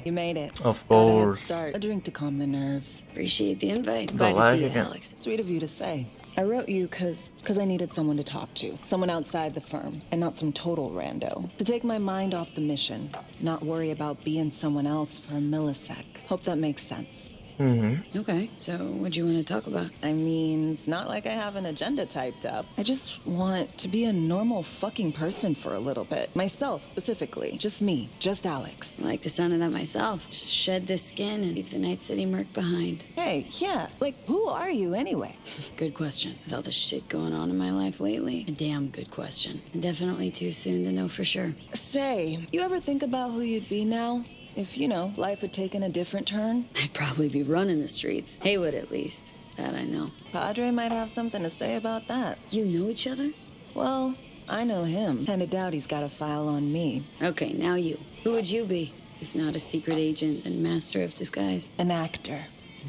You made it. Of Got a head course. start. A drink to calm the nerves. Appreciate the invite. Don't Glad to like see you, it. Alex. Sweet of you to say. I wrote you because I needed someone to talk to. Someone outside the firm, and not some total rando. To take my mind off the mission. Not worry about being someone else for a millisec. Hope that makes sense. Okay, so what do you want to talk about? I mean, it's not like I have an agenda typed up. I just want to be a normal fucking person for a little bit. Myself, specifically. Just me. Just Alex. I like the sound of that myself. Just shed this skin and leave the Night City murk behind. Hey, yeah. Like, who are you anyway? Good question. With all the shit going on in my life lately, a damn good question. And definitely too soon to know for sure. Say, you ever think about who you'd be now? If, life had taken a different turn? I'd probably be running the streets. Haywood, at least. That I know. Padre might have something to say about that. You know each other? Well, I know him. Kinda doubt he's got a file on me. Okay, now you. Who would you be, if not a secret agent and master of disguise? An actor.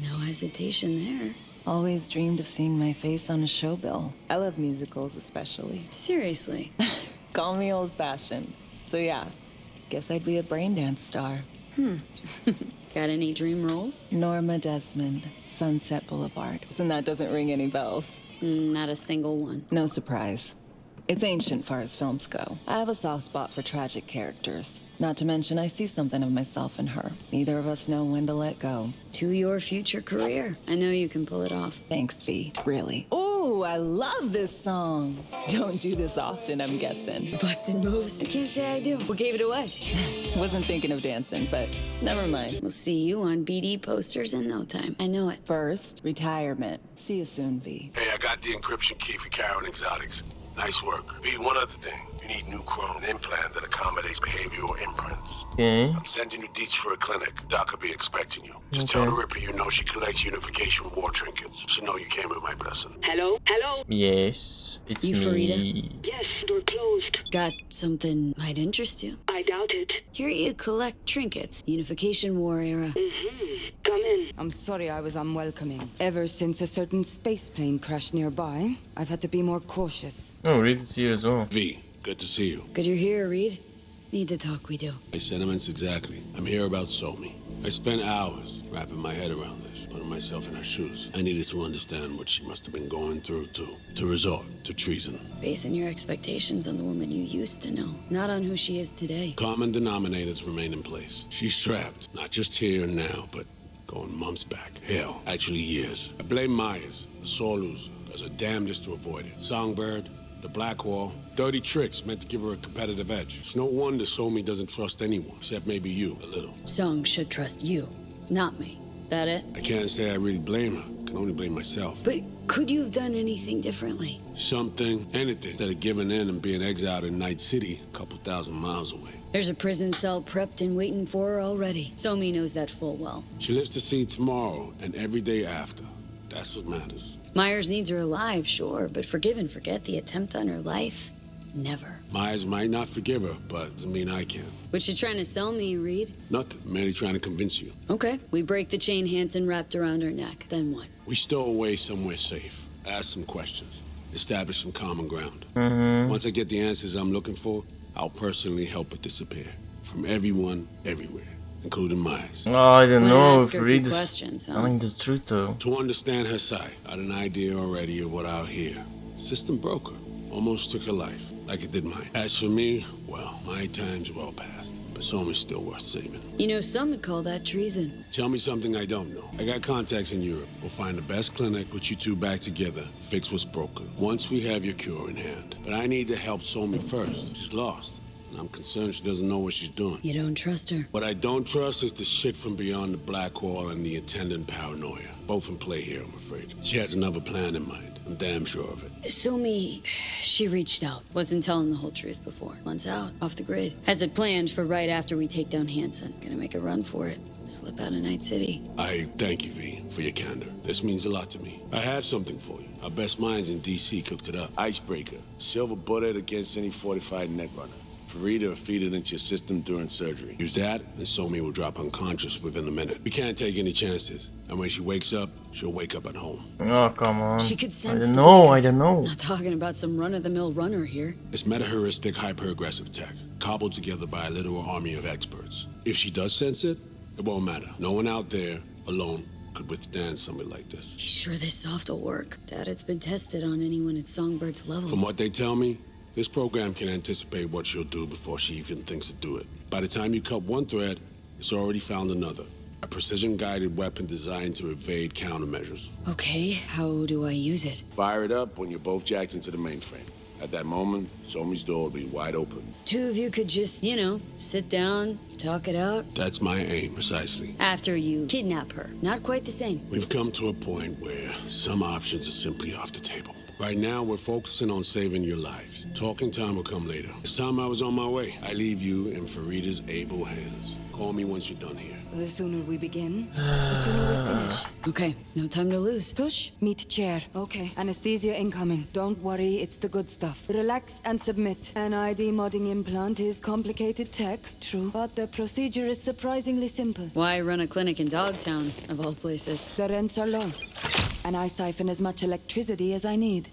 No hesitation there. Always dreamed of seeing my face on a show bill. I love musicals especially. Seriously. Call me old-fashioned. So yeah, guess I'd be a braindance star. Got any dream roles? Norma Desmond, Sunset Boulevard. And that doesn't ring any bells. Not a single one. No surprise. It's ancient far as films go. I have a soft spot for tragic characters. Not to mention I see something of myself in her. Neither of us know when to let go. To your future career. I know you can pull it off. Thanks, V. Really. Ooh, I love this song. Don't do this often, I'm guessing. Busted moves. I can't say I do. What gave it away? Wasn't thinking of dancing, but never mind. We'll see you on BD posters in no time. I know it. First, retirement. See you soon, V. Hey, I got the encryption key for Karen Exotics. Nice work. V, one other thing. You need new chrome implant that accommodates behavioral imprints. Okay. I'm sending you deets for a clinic. Doc will be expecting you. Just tell the Ripper you know she collects unification war trinkets. She know you came with my blessing. Hello? Hello? Yes, it's You, me. Farida? Yes, door closed. Got something might interest you. I doubt it. Here you collect trinkets. Unification War era. Come in. I'm sorry I was unwelcoming. Ever since a certain space plane crashed nearby, I've had to be more cautious. Oh, Reed is here as well. V, good to see you. Good you're here, Reed. Need to talk, we do. My sentiments exactly. I'm here about Somi. I spent hours wrapping my head around this, putting myself in her shoes. I needed to understand what she must have been going through to resort to treason. Basing your expectations on the woman you used to know, not on who she is today. Common denominators remain in place. She's trapped, not just here and now, but going months back. Hell, actually years. I blame Myers, a sore loser, does her damnedest to avoid it. Songbird, the Blackwall, dirty tricks meant to give her a competitive edge. It's no wonder Somi doesn't trust anyone, except maybe you, a little. Song should trust you, not me. That it? I can't say I really blame her. I can only blame myself. But could you have done anything differently? Something, anything, instead of giving in and being exiled in Night City, a couple thousand miles away. There's a prison cell prepped and waiting for her already. Somi knows that full well. She lives to see tomorrow and every day after. That's what matters. Myers needs her alive, sure, but forgive and forget the attempt on her life? Never. Myers might not forgive her, but doesn't mean I can. What you trying to sell me, Reed? Nothing. Merely trying to convince you. Okay, we break the chain Hansen wrapped around her neck. Then what? We stow away somewhere safe. Ask some questions. Establish some common ground. Once I get the answers I'm looking for, I'll personally help her disappear. From everyone, everywhere. Including Myers. Oh, I don't Wanna know ask if her a few Reed is questions, huh? telling the truth though. To understand her side, got an idea already of what I'll hear. System broke her. Almost took her life, like it did mine. As for me, well, my time's well past. But Somi's still worth saving. You know, some would call that treason. Tell me something I don't know. I got contacts in Europe. We'll find the best clinic, put you two back together, fix what's broken. Once we have your cure in hand. But I need to help Somi first. She's lost. And I'm concerned she doesn't know what she's doing. You don't trust her. What I don't trust is the shit from beyond the black wall and the attendant paranoia. Both in play here, I'm afraid. She has another plan in mind. I'm damn sure of it. Somi, she reached out. Wasn't telling the whole truth before. Months out, off the grid. Has it planned for right after we take down Hansen. Gonna make a run for it. Slip out of Night City. I thank you, V, for your candor. This means a lot to me. I have something for you. Our best minds in D.C. cooked it up. Icebreaker. Silver bullet against any fortified netrunner. Farida will feed it into your system during surgery. Use that, and Somi will drop unconscious within a minute. We can't take any chances. And when she wakes up, she'll wake up at home. Oh, come on. She could sense I don't the know, breaker. I don't know. Not talking about some run-of-the-mill runner here. It's meta-heuristic hyper-aggressive tech, cobbled together by a literal army of experts. If she does sense it, It won't matter. No one out there, alone, could withstand something like this. You sure this soft will work? Dad, it's been tested on anyone at Songbird's level. From what they tell me, this program can anticipate what she'll do before she even thinks to do it. By the time you cut one thread, it's already found another. A precision-guided weapon designed to evade countermeasures. Okay, how do I use it? Fire it up when you're both jacked into the mainframe. At that moment, Somi's door will be wide open. Two of you could just, sit down, talk it out. That's my aim, precisely. After you kidnap her. Not quite the same. We've come to a point where some options are simply off the table. Right now, we're focusing on saving your lives. Talking time will come later. This time I was on my way. I leave you in Farida's able hands. Call me once you're done here. The sooner we begin, the sooner we finish. Okay, no time to lose. Push, meet chair. Okay, anesthesia incoming. Don't worry, it's the good stuff. Relax and submit. An ID modding implant is complicated tech, true, but the procedure is surprisingly simple. Why run a clinic in Dogtown, of all places? The rents are low, and I siphon as much electricity as I need.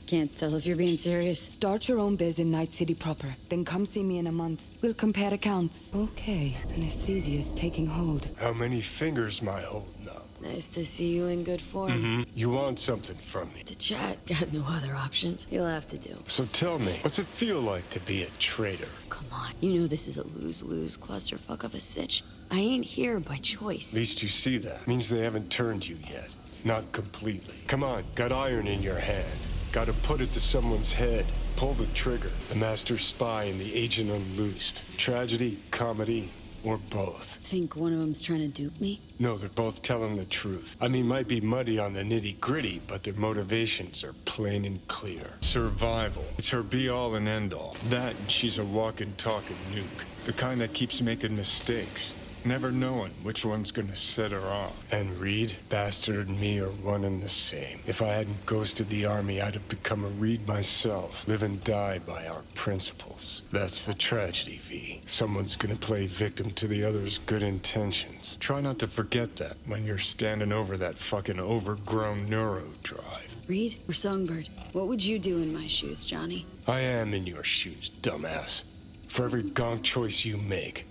Can't tell if you're being serious. Start your own biz in Night City proper, then come see me in a month. We'll compare accounts. Okay, anesthesia is taking hold. How many fingers am I holding up? Nice to see you in good form. You want something from me? To chat, got no other options. You'll have to do. So tell me, what's it feel like to be a traitor? Come on, you know this is a lose-lose clusterfuck of a sitch. I ain't here by choice. At least you see that. Means they haven't turned you yet. Not completely. Come on, got iron in your hand. Gotta put it to someone's head. Pull the trigger. The master spy and the agent unloosed. Tragedy, comedy, or both. Think one of them's trying to dupe me? No, they're both telling the truth. I mean, might be muddy on the nitty-gritty, but their motivations are plain and clear. Survival. It's her be-all and end-all. That and she's a walking, talking nuke. The kind that keeps making mistakes. Never knowing which one's gonna set her off. And Reed, Bastard, and me are one and the same. If I hadn't ghosted the army, I'd have become a Reed myself. Live and die by our principles. That's the tragedy, V. Someone's gonna play victim to the other's good intentions. Try not to forget that when you're standing over that fucking overgrown neuro drive. Reed or Songbird? What would you do in my shoes, Johnny? I am in your shoes, dumbass. For every gonk choice you make.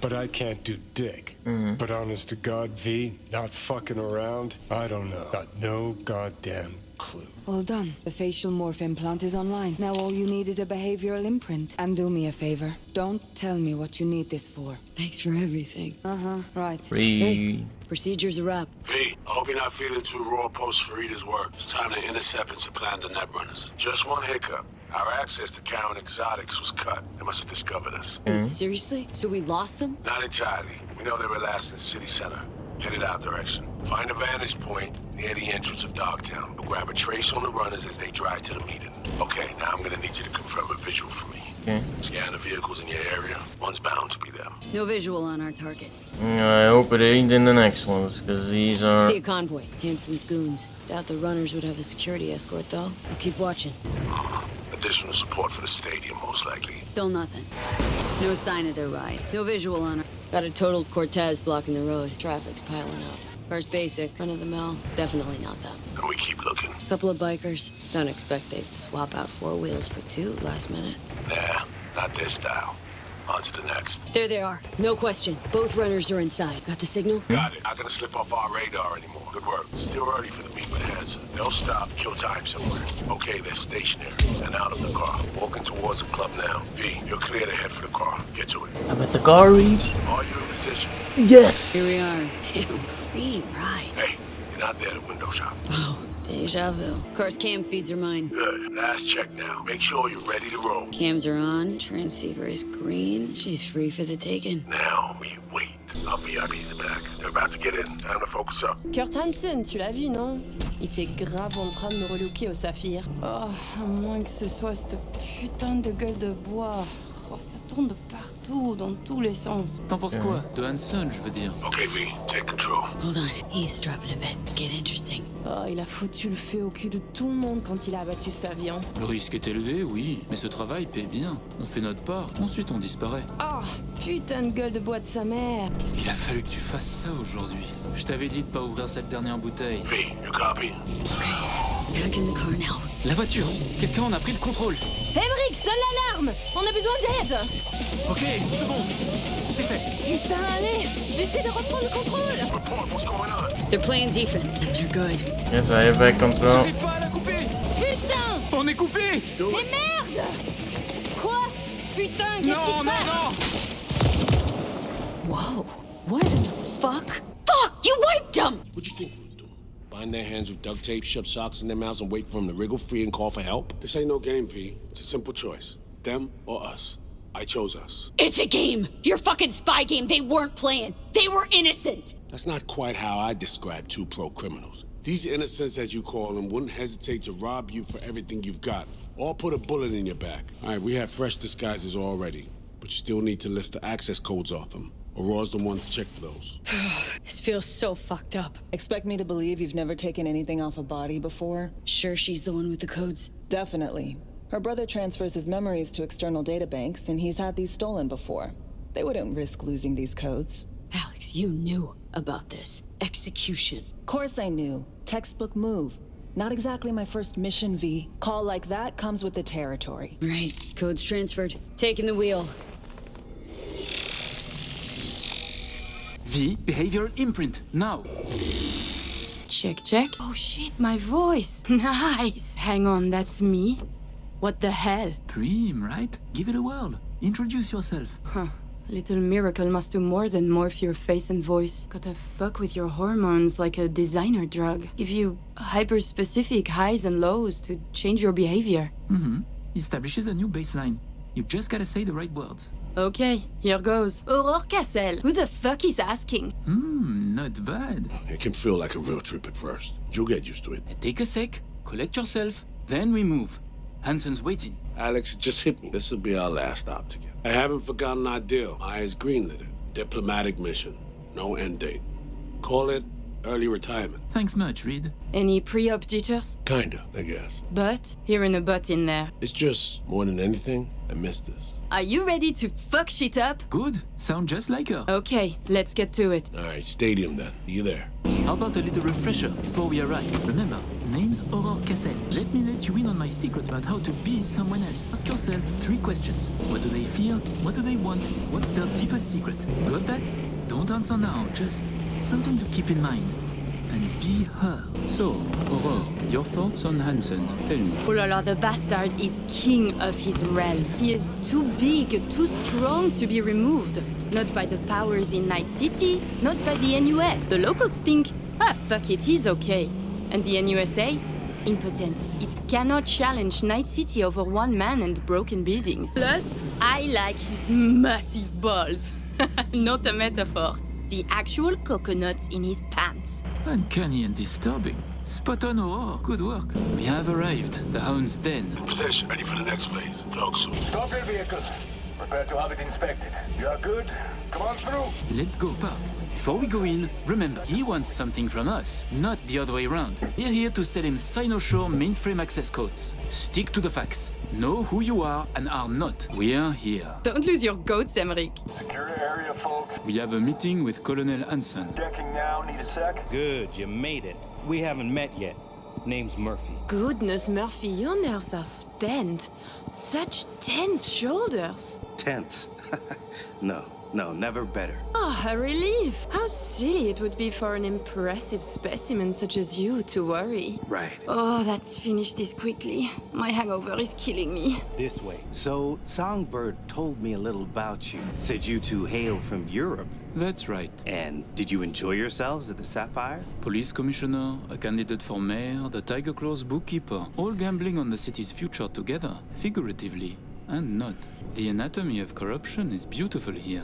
But I can't do dick. But honest to God, V, not fucking around, I don't know. Got no goddamn clue. All done. The facial morph implant is online. Now all you need is a behavioral imprint. And do me a favor. Don't tell me what you need this for. Thanks for everything. Right. Reed. Procedure's a wrap. P, I hope you're not feeling too raw post Farida's work. It's time to intercept and supplant the netrunners. Just one hiccup. Our access to Karen Exotics was cut. They must have discovered us. Wait, seriously? So we lost them? Not entirely. We know they were last in the city center. Headed our direction. Find a vantage point near the entrance of Dogtown. We'll grab a trace on the runners as they drive to the meeting. Okay, now I'm gonna need you to confirm a visual for me. Okay. Scan the vehicles in your area. One's bound to be them. No visual on our targets. I hope it ain't in the next ones, because these are... See a convoy. Hanson's goons. Doubt the runners would have a security escort, though. I'll keep watching. Additional support for the stadium, most likely. Still nothing. No sign of their ride. No visual on her. Got a totaled Cortez blocking the road. Traffic's piling up. First basic, run of the mill. Definitely not them. And we keep looking. Couple of bikers. Don't expect they'd swap out 4 wheels for 2 last minute. Nah, not their style. On to the next. There they are. No question. Both runners are inside. Got the signal? Got it. Not gonna slip off our radar anymore. Good work. Still early for the meet with Hanson. They'll stop, kill time somewhere. Okay, they're stationary and out of the car. Walking towards the club now. V, you're clear to head for the car. Get to it. I'm at the car, Reed. Are you in position? Yes! Here we are. Damn, free ride. Hey, you're not there to window shop. Oh, deja vu. Of course, cam feeds are mine. Good. Last check now. Make sure you're ready to roll. Cams are on. Transceiver is green. She's free for the taking. Now we wait. Our VIPs are back. They're about to get in. Time to focus up. Kurt Hansen, tu l'as vu, non? Il était grave en train de me relooker au saphir. Oh, à moins que ce soit cette putain de gueule de bois. Oh, ça tourne de partout, dans tous les sens. T'en penses quoi? De Hanson, je veux dire. Okay, V, take control. Hold on. He's dropping a bit. Get interesting. Oh, il a foutu le feu au cul de tout le monde quand il a abattu cet avion. Le risque est élevé, oui, mais ce travail paie bien. On fait notre part, ensuite on disparaît. Oh, putain de gueule de bois de sa mère. Il a fallu que tu fasses ça aujourd'hui. Je t'avais dit de pas ouvrir cette dernière bouteille. V, you copy? Back in the car now. La voiture! Quelqu'un en a pris le contrôle! Emmerich, sonne l'alarme! On a besoin d'aide! Ok, une seconde! C'est fait! Putain, allez! J'essaie de reprendre le contrôle. They're playing defense, and they're good. Yes, I have back control. J'arrive pas à la couper. Putain! On est coupé. Mais merde! Quoi? Putain, qu'est-ce qui se Non, passe? non. Whoa. What in the fuck? Fuck! You wiped them! What you think we was doing? Bind their hands with duct tape, shove socks in their mouths, and wait for them to wriggle free and call for help? This ain't no game, V. It's a simple choice. Them or us. I chose us. It's a game! Your fucking spy game they weren't playing! They were innocent! That's not quite how I describe two pro-criminals. These innocents, as you call them, wouldn't hesitate to rob you for everything you've got, or put a bullet in your back. All right, we have fresh disguises already, but you still need to lift the access codes off them. Aurora's the one to check for those. This feels so fucked up. Expect me to believe you've never taken anything off a body before? Sure she's the one with the codes? Definitely. Her brother transfers his memories to external databanks, and he's had these stolen before. They wouldn't risk losing these codes. Alex, you knew about this. Execution. Course I knew. Textbook move. Not exactly my first mission, V. Call like that comes with the territory. Right. Codes transferred. Taking the wheel. V, behavioral imprint, now. Check, check. Oh shit, my voice. Nice. Hang on, that's me? What the hell? Prim, right? Give it a whirl. Introduce yourself. Huh. Little Miracle must do more than morph your face and voice. Gotta fuck with your hormones like a designer drug. Give you hyper-specific highs and lows to change your behavior. Mm-hmm. Establishes a new baseline. You just gotta say the right words. Okay, here goes. Aurore Cassel. Who the fuck is asking? Not bad. It can feel like a real trip at first. You'll get used to it. Take a sec, collect yourself, then we move. Hanson's waiting. Alex, it just hit me. This will be our last stop together. I haven't forgotten our deal. Myers greenlit it. Diplomatic mission. No end date. Call it early retirement. Thanks much, Reed. Any pre-op jitters? Kinda, I guess. But? Hearing a but in there. It's just, more than anything, I miss this. Are you ready to fuck shit up? Good. Sound just like her. Okay, let's get to it. All right, stadium then. You there? How about a little refresher before we arrive? Remember, name's Aurore Cassel. Let me let you in on my secret about how to be someone else. Ask yourself 3 questions. What do they fear? What do they want? What's their deepest secret? Got that? Don't answer now, just something to keep in mind. And be her. So, Aurore, your thoughts on Hanson? Tell me. Oh la la, the bastard is king of his realm. He is too big, too strong to be removed. Not by the powers in Night City, not by the NUS. The locals think, fuck it, he's okay. And the NUSA? Impotent. It cannot challenge Night City over one man and broken buildings. Plus, I like his massive balls. Not a metaphor. The actual coconuts in his pants. Uncanny and disturbing. Spot on, Aurore. Good work. We have arrived. The Hound's den. In possession. Ready for the next phase. Talk soon. Stop your vehicle. Prepare to have it inspected. You are good? Come on through. Let's go, Park. Before we go in, remember, he wants something from us, not the other way around. We're here to sell him Cynoshore mainframe access codes. Stick to the facts. Know who you are and are not. We're here. Don't lose your goats, Emmerich. Secure area, folks. We have a meeting with Colonel Hanson. Checking now. Need a sec? Good, you made it. We haven't met yet. Name's Murphy. Goodness, Murphy, your nerves are spent. Such tense shoulders. Tense. No, never better. Oh, a relief. How silly it would be for an impressive specimen such as you to worry. Right. Oh, let's finish this quickly. My hangover is killing me. This way. So, Songbird told me a little about you. Said you two hail from Europe. That's right. And did you enjoy yourselves at the Sapphire? Police commissioner, a candidate for mayor, the Tiger Claw's bookkeeper, all gambling on the city's future together, figuratively and not. The anatomy of corruption is beautiful here.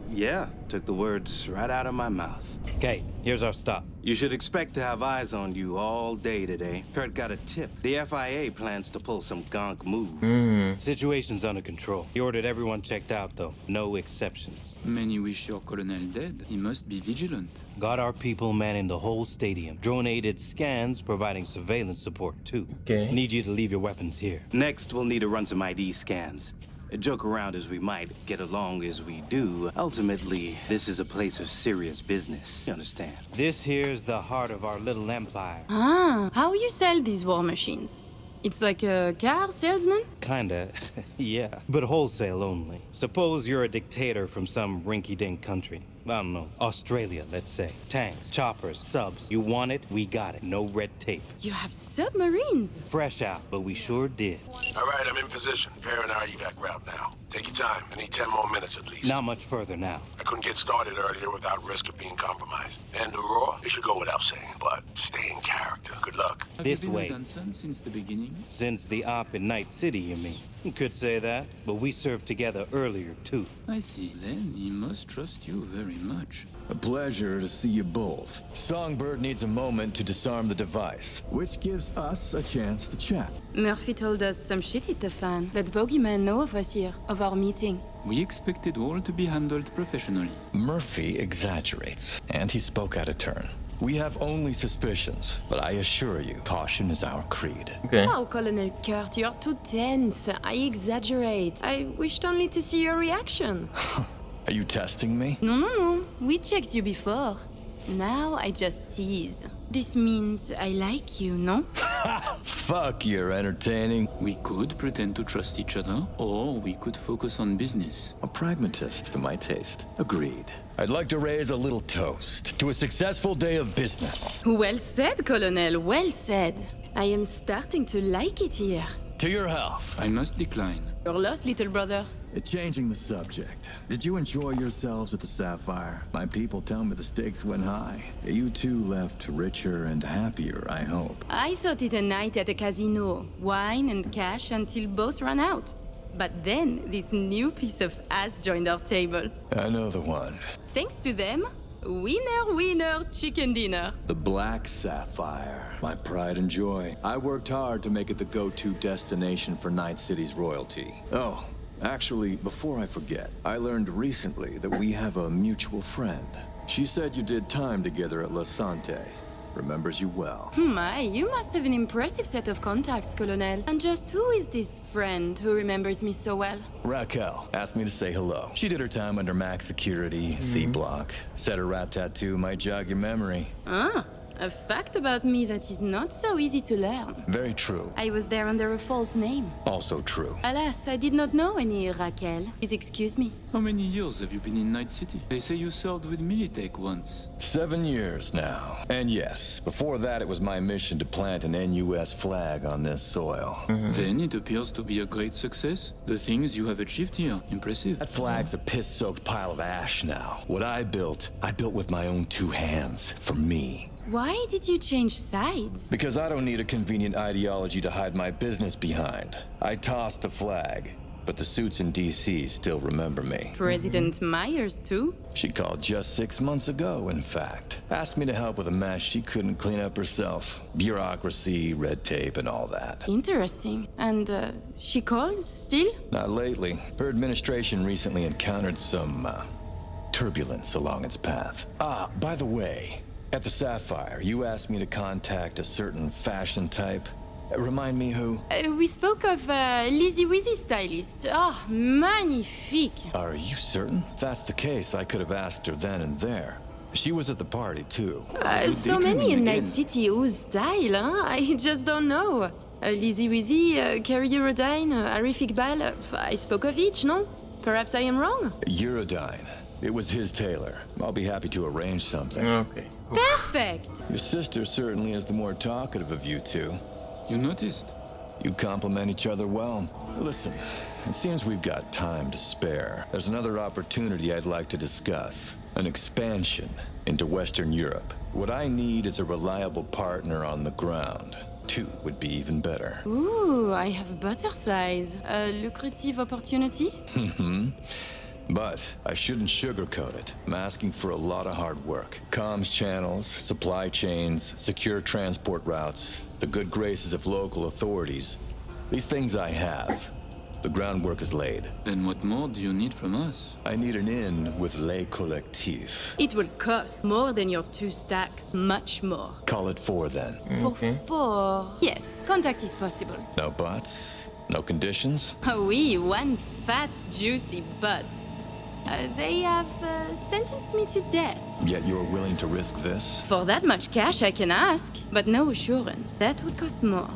Yeah. Took the words right out of my mouth. Okay, here's our stop. You should expect to have eyes on you all day today. Kurt got a tip. The FIA plans to pull some gonk move. Situation's under control. He ordered everyone checked out, though. No exceptions. Many wish your colonel dead. He must be vigilant. Got our people manning the whole stadium. Drone-aided scans providing surveillance support, too. Okay. Need you to leave your weapons here. Next, we'll need to run some ID scans. Joke around as we might, get along as we do. Ultimately, this is a place of serious business. You understand? This here's the heart of our little empire. Ah, how you sell these war machines? It's like a car salesman? Kinda, yeah. But wholesale only. Suppose you're a dictator from some rinky-dink country. I don't know, Australia, let's say. Tanks, choppers, subs. You want it, we got it. No red tape. You have submarines. Fresh out, but we sure did. All right, I'm in position. Preparing our evac route now. Take your time. I need 10 more minutes at least. Not much further now. I couldn't get started earlier without risk of being compromised. And Aurora, it should go without saying, but stay in character. Good luck. This Have you way. been a dancer since the beginning? Since the op in Night City, you mean? You could say that, but we served together earlier, too. I see. Then he must trust you very much. A pleasure to see you both. Songbird needs a moment to disarm the device, which gives us a chance to chat. Murphy told us some shit hit the fan. That bogeyman know of us here, of our meeting. We expected all to be handled professionally. Murphy exaggerates, and he spoke out of turn. We have only suspicions, but I assure you, caution is our creed. Okay. Oh, Colonel Kurt, you're too tense. I exaggerate. I wished only to see your reaction. Are you testing me? No. We checked you before. Now I just tease. This means I like you, no? Fuck, you're entertaining. We could pretend to trust each other, or we could focus on business. A pragmatist to my taste. Agreed. I'd like to raise a little toast to a successful day of business. Well said, Colonel, well said. I am starting to like it here. To your health. I must decline. You're lost, little brother. Changing the subject. Did you enjoy yourselves at the Sapphire? My people tell me the stakes went high. You two left richer and happier, I hope. I thought it a night at a casino. Wine and cash until both ran out. But then, this new piece of ass joined our table. I know the one. Thanks to them, winner, chicken dinner. The Black Sapphire. My pride and joy. I worked hard to make it the go-to destination for Night City's royalty. Oh, actually, before I forget, I learned recently that we have a mutual friend. She said you did time together at La Sante. Remembers you well. My, you must have an impressive set of contacts, Colonel. And just who is this friend who remembers me so well? Raquel asked me to say hello. She did her time under max security, C-block. Said her rat tattoo might jog your memory. Ah, a fact about me that is not so easy to learn. Very true. I was there under a false name. Also true. Alas, I did not know any Raquel. Please excuse me. How many years have you been in Night City? They say you served with Militech once. 7 years now. And yes, before that it was my mission to plant an NUS flag on this soil. Then it appears to be a great success. The things you have achieved here, impressive. That flag's a piss-soaked pile of ash now. What I built with my own 2 hands, for me. Why did you change sides? Because I don't need a convenient ideology to hide my business behind. I tossed the flag, but the suits in D.C. still remember me. President Myers, too? She called just 6 months ago, in fact. Asked me to help with a mess she couldn't clean up herself. Bureaucracy, red tape, and all that. Interesting. And, she calls, still? Not lately. Her administration recently encountered some, turbulence along its path. Ah, by the way, at the Sapphire, you asked me to contact a certain fashion type. Remind me who? We spoke of Lizzy Wizzy stylist. Ah, magnifique. Are you certain? If that's the case, I could have asked her then and there. She was at the party, too. So many in Night City whose style, huh? I just don't know. Lizzy Wizzy, Carrie Eurodyne, Arif Iqbal. I spoke of each, no? Perhaps I am wrong? Eurodyne. It was his tailor. I'll be happy to arrange something. Okay. Perfect! Your sister certainly is the more talkative of you two. You noticed? You complement each other well. Listen, it seems we've got time to spare. There's another opportunity I'd like to discuss. An expansion into Western Europe. What I need is a reliable partner on the ground. 2 would be even better. Ooh, I have butterflies. A lucrative opportunity? But I shouldn't sugarcoat it. I'm asking for a lot of hard work. Comms channels, supply chains, secure transport routes, the good graces of local authorities. These things I have. The groundwork is laid. Then what more do you need from us? I need an in with Les Collectifs. It will cost more than your 2 stacks. Much more. Call it 4 then. For 4? Yes, contact is possible. No buts? No conditions? Oh oui, one fat, juicy butt. They have sentenced me to death. Yet you're willing to risk this? For that much cash, I can ask, but no assurance. That would cost more.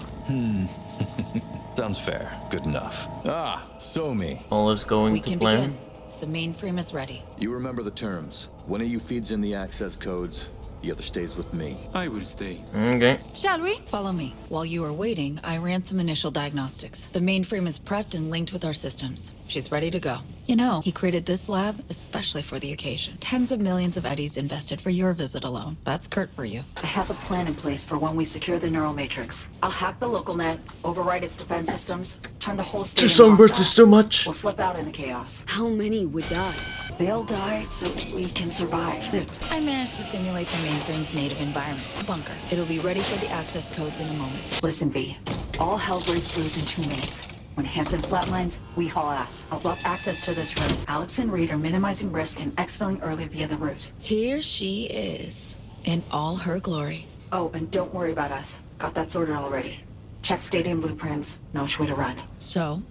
Sounds fair. Good enough. Ah, so me. All is going We to can plan. begin. The mainframe is ready. You remember the terms. One of you feeds in the access codes, the other stays with me. I will stay. Okay. Shall we? Follow me. While you were waiting, I ran some initial diagnostics. The mainframe is prepped and linked with our systems. She's ready to go. You know, he created this lab especially for the occasion. Tens of millions of eddies invested for your visit alone. That's Kurt for you. I have a plan in place for when we secure the neural matrix. I'll hack the local net, override its defense systems, turn the whole Two stadium songbirds hostile. is too much. We'll slip out in the chaos. How many would die? They'll die so we can survive. I managed to simulate the mainframe's native environment, a bunker. It'll be ready for the access codes in a moment. Listen, V. All hell breaks loose in 2 minutes. When Hansen flatlines, we haul ass. I'll block access to this room. Alex and Reed are minimizing risk and exfilling early via the route. Here she is, in all her glory. Oh, and don't worry about us. Got that sorted already. Check stadium blueprints. No which way to run. So,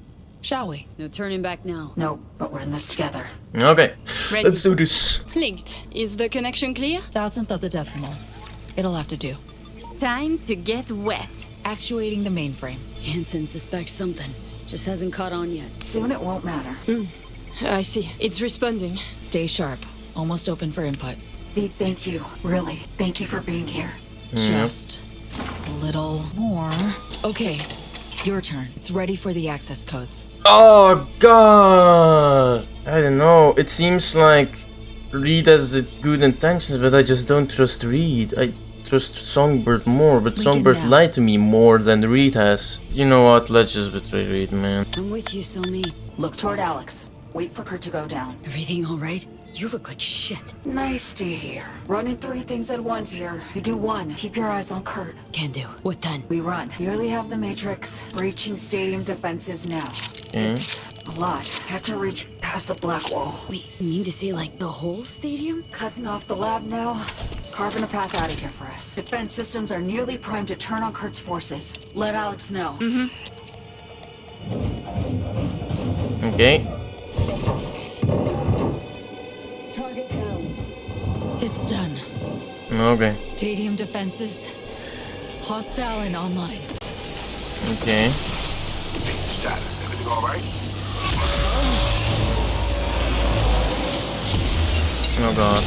shall we? No turning back now. No, but we're in this together. Okay. Ready. Let's do this. Linked. Is the connection clear? Thousandth of the decimal. It'll have to do. Time to get wet. Actuating the mainframe. Hansen suspects something. Just hasn't caught on yet. Soon it won't matter. I see. It's responding. Stay sharp. Almost open for input. V, thank you. Really. Thank you for being here. Just a little more. Okay, your turn. It's ready for the access codes. Oh god! I don't know. It seems like Reed has good intentions, but I just don't trust Reed. I trust Songbird more, but Songbird lied to me more than Reed has. You know what? Let's just betray Reed, man. I'm with you, Somi. Look toward Alex. Wait for Kurt to go down. Everything all right? You look like shit. Nice to hear. Running 3 things at once here. You do 1. Keep your eyes on Kurt. Can do. What then? We run. Nearly have the Matrix. Breaching stadium defenses now. Okay. A lot. Had to reach past the black wall. Wait, you mean to say like the whole stadium? Cutting off the lab now. Carving a path out of here for us. Defense systems are nearly primed to turn on Kurt's forces. Let Alex know. Okay. Target down. It's done. Okay. Stadium defenses. Hostile and online. Okay. Status. Everything all right? Oh god.